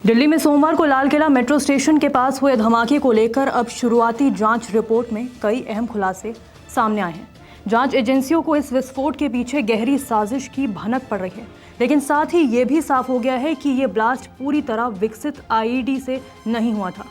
दिल्ली में सोमवार को लाल किला मेट्रो स्टेशन के पास हुए धमाके को लेकर अब शुरुआती जांच रिपोर्ट में कई अहम खुलासे सामने आए हैं। जांच एजेंसियों को इस विस्फोट के पीछे गहरी साजिश की भनक पड़ रही है, लेकिन साथ ही ये भी साफ हो गया है कि ये ब्लास्ट पूरी तरह विकसित आईईडी से नहीं हुआ था।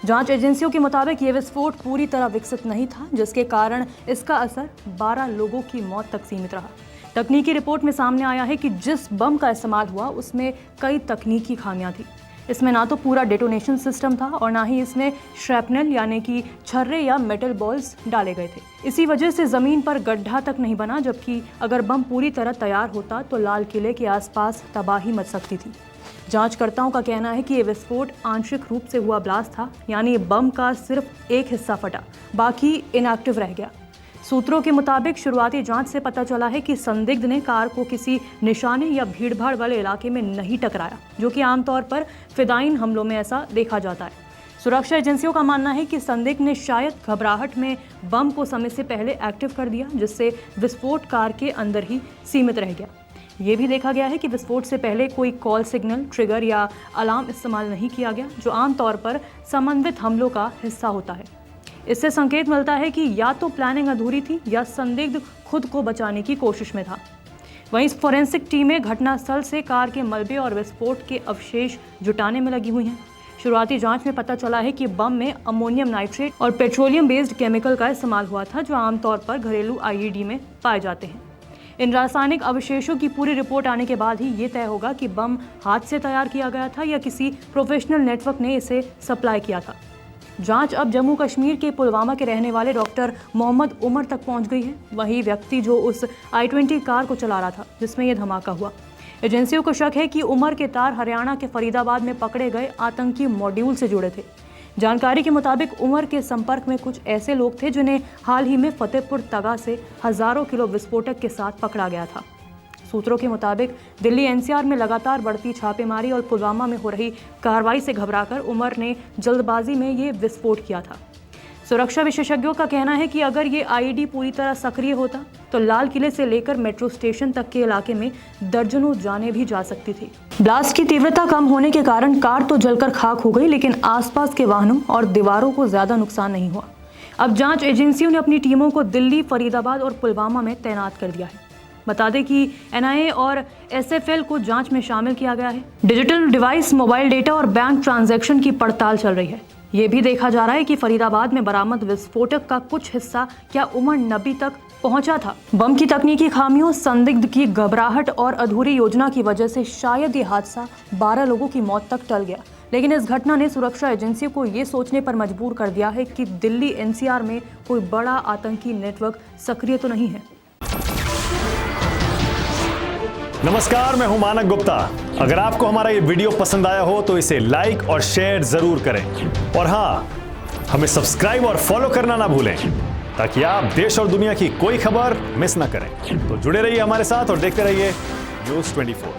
जांच एजेंसियों के मुताबिक ये विस्फोट पूरी तरह विकसित नहीं था, जिसके कारण इसका असर 12 लोगों की मौत तक सीमित रहा। तकनीकी रिपोर्ट में सामने आया है कि जिस बम का इस्तेमाल हुआ उसमें कई तकनीकी खामियां थी। इसमें ना तो पूरा डेटोनेशन सिस्टम था और ना ही इसमें श्रैपनल यानी कि छर्रे या मेटल बॉल्स डाले गए थे। इसी वजह से ज़मीन पर गड्ढा तक नहीं बना, जबकि अगर बम पूरी तरह तैयार होता तो लाल किले के आसपास तबाही मच सकती थी। जांचकर्ताओं का कहना है कि ये विस्फोट आंशिक रूप से हुआ ब्लास्ट था, यानी बम का सिर्फ एक हिस्सा फटा, बाकी इनएक्टिव रह गया। सूत्रों के मुताबिक शुरुआती जांच से पता चला है कि संदिग्ध ने कार को किसी निशाने या भीड़भाड़ वाले इलाके में नहीं टकराया, जो कि आमतौर पर फिदाइन हमलों में ऐसा देखा जाता है। सुरक्षा एजेंसियों का मानना है कि संदिग्ध ने शायद घबराहट में बम को समय से पहले एक्टिव कर दिया, जिससे विस्फोट कार के अंदर ही सीमित रह गया। ये भी देखा गया है कि विस्फोट से पहले कोई कॉल सिग्नल, ट्रिगर या अलार्म इस्तेमाल नहीं किया गया, जो आमतौर पर समन्वित हमलों का हिस्सा होता है। इससे संकेत मिलता है कि या तो प्लानिंग अधूरी थी या संदिग्ध खुद को बचाने की कोशिश में था। वहीं फॉरेंसिक टीमें घटनास्थल से कार के मलबे और विस्फोट के अवशेष जुटाने में लगी हुई हैं। शुरुआती जांच में पता चला है कि बम में अमोनियम नाइट्रेट और पेट्रोलियम बेस्ड केमिकल का इस्तेमाल हुआ था, जो आमतौर पर घरेलू आईईडी में पाए जाते हैं। इन रासायनिक अवशेषों की पूरी रिपोर्ट आने के बाद ही ये तय होगा कि बम हाथ से तैयार किया गया था या किसी प्रोफेशनल नेटवर्क ने इसे सप्लाई किया था। जांच अब जम्मू कश्मीर के पुलवामा के रहने वाले डॉक्टर मोहम्मद उमर तक पहुंच गई है, वही व्यक्ति जो उस i20 कार को चला रहा था जिसमें यह धमाका हुआ। एजेंसियों को शक है कि उमर के तार हरियाणा के फरीदाबाद में पकड़े गए आतंकी मॉड्यूल से जुड़े थे। जानकारी के मुताबिक उमर के संपर्क में कुछ ऐसे लोग थे जिन्हें हाल ही में फतेहपुर तगा से हजारों किलो विस्फोटक के साथ पकड़ा गया था। सूत्रों के मुताबिक दिल्ली एनसीआर में लगातार बढ़ती छापेमारी और पुलवामा में हो रही कार्रवाई से घबराकर उमर ने जल्दबाजी में ये विस्फोट किया था। सुरक्षा विशेषज्ञों का कहना है कि अगर ये आईईडी पूरी तरह सक्रिय होता तो लाल किले से लेकर मेट्रो स्टेशन तक के इलाके में दर्जनों जानें भी जा सकती थी। ब्लास्ट की तीव्रता कम होने के कारण कार तो जलकर खाक हो गई, लेकिन आसपास के वाहनों और दीवारों को ज्यादा नुकसान नहीं हुआ। अब जांच एजेंसियों ने अपनी टीमों को दिल्ली, फरीदाबाद और पुलवामा में तैनात कर दिया है। बता दें कि एनआईए और एसएफएल को जांच में शामिल किया गया है। डिजिटल डिवाइस, मोबाइल डेटा और बैंक ट्रांजैक्शन की पड़ताल चल रही है। ये भी देखा जा रहा है कि फरीदाबाद में बरामद विस्फोटक का कुछ हिस्सा क्या उमर नबी तक पहुंचा था। बम की तकनीकी खामियों, संदिग्ध की घबराहट और अधूरी योजना की वजह से शायद ये हादसा 12 लोगों की मौत तक टल गया, लेकिन इस घटना ने सुरक्षा एजेंसियों को ये सोचने पर मजबूर कर दिया है कि दिल्ली एनसीआर में कोई बड़ा आतंकी नेटवर्क सक्रिय तो नहीं है। नमस्कार, मैं हूं मानक गुप्ता। अगर आपको हमारा ये वीडियो पसंद आया हो तो इसे लाइक और शेयर जरूर करें, और हाँ, हमें सब्सक्राइब और फॉलो करना ना भूलें ताकि आप देश और दुनिया की कोई खबर मिस ना करें। तो जुड़े रहिए हमारे साथ और देखते रहिए न्यूज़ 24।